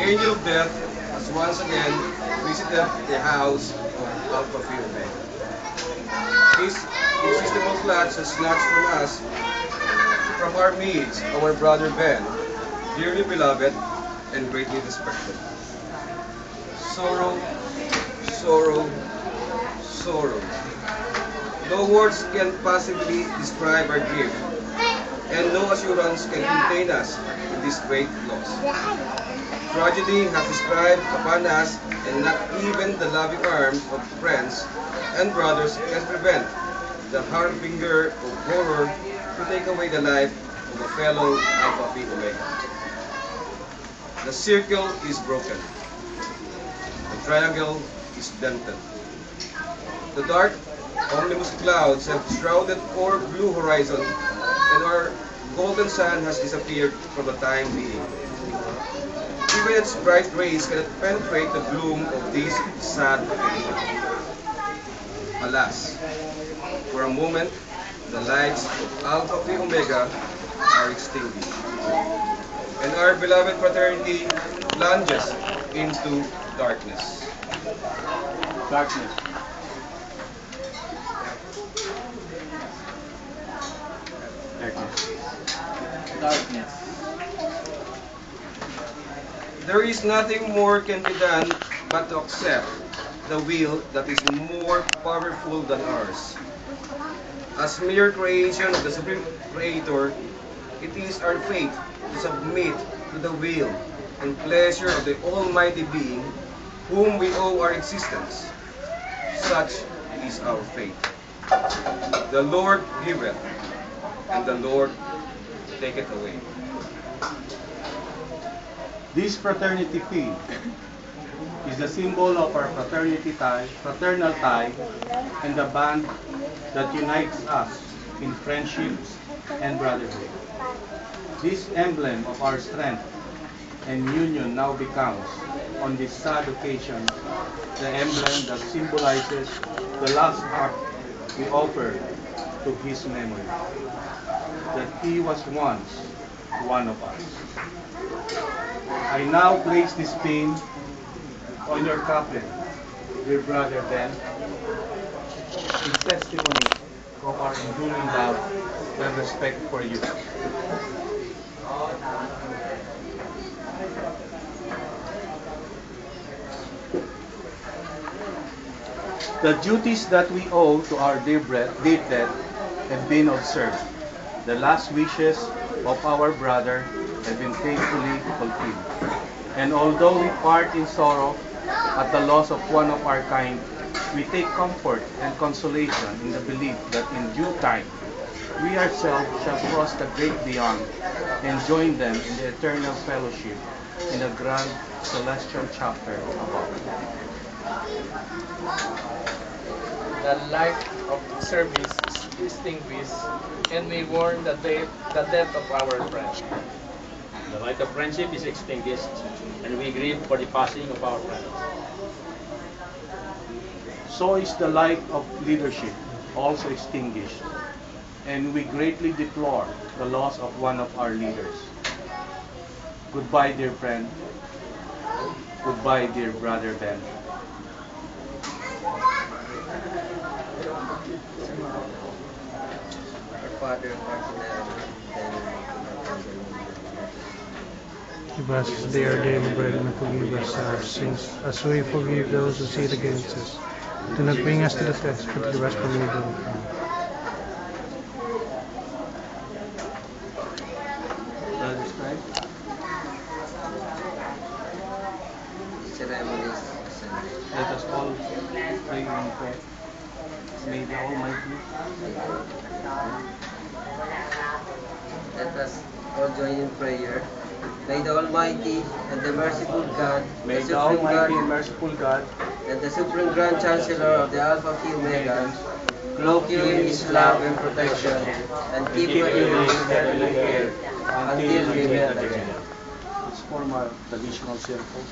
angel of death has once again visited the house of Alpha Phi Omega. His irresistible clutch has snatched from us, from our midst, our brother Ben, dearly beloved and greatly respected. Sorrow, sorrow, sorrow. No words can possibly describe our grief, and no assurance can contain us in this great loss. Tragedy has described upon us, and not even the loving arms of friends and brothers can prevent the harbinger of horror to take away the life of a fellow Alpha Phi Omega. The circle is broken. The triangle is dented. The dark, ominous clouds have shrouded our blue horizon, and our golden sun has disappeared for the time being. Even its bright rays cannot penetrate the gloom of this sad occasion. Alas, for a moment, the lights of Alpha Phi Omega are extinguished, and our beloved fraternity plunges into darkness. Darkness. Darkness. Darkness. There is nothing more can be done but to accept the will that is more powerful than ours. As mere creation of the Supreme Creator, it is our fate to submit to the will and pleasure of the Almighty Being, whom we owe our existence. Such is our fate. The Lord giveth, and the Lord taketh away. This fraternity Phi is the symbol of our fraternal tie, and the band that unites us in friendships and brotherhood. This emblem of our strength and union now becomes, on this sad occasion, the emblem that symbolizes the last act we offer to his memory, that he was once one of us. I now place this pin on your coffin, dear brother Ben, in testimony of our enduring love and respect for you. The duties that we owe to our dear dead have been observed. The last wishes of our brother have been faithfully fulfilled. And although we part in sorrow at the loss of one of our kind, we take comfort and consolation in the belief that in due time, we ourselves shall cross the great beyond and join them in the eternal fellowship in the grand celestial chapter above. The light of service is extinguished, and may warn the death of our friend. The light of friendship is extinguished, and we grieve for the passing of our friend. So is the light of leadership also extinguished, and we greatly deplore the loss of one of our leaders. Goodbye, dear friend. Goodbye, dear brother Ben. Our Father, Give us this day our daily bread, and forgive us our sins, as we forgive those who sin against us. Do not bring us to the test, but deliver us from evil. Let us pray. ceremonies, Let us all pray in prayer. May the Almighty let us all join in prayer. May the Almighty and the merciful God, May the the Supreme Almighty and God, merciful God and the Supreme Grand Chancellor of the Alpha Phi Omega cloak you in His love and protection, and keep you in His heavenly care until we meet again. Let's form our traditional circle.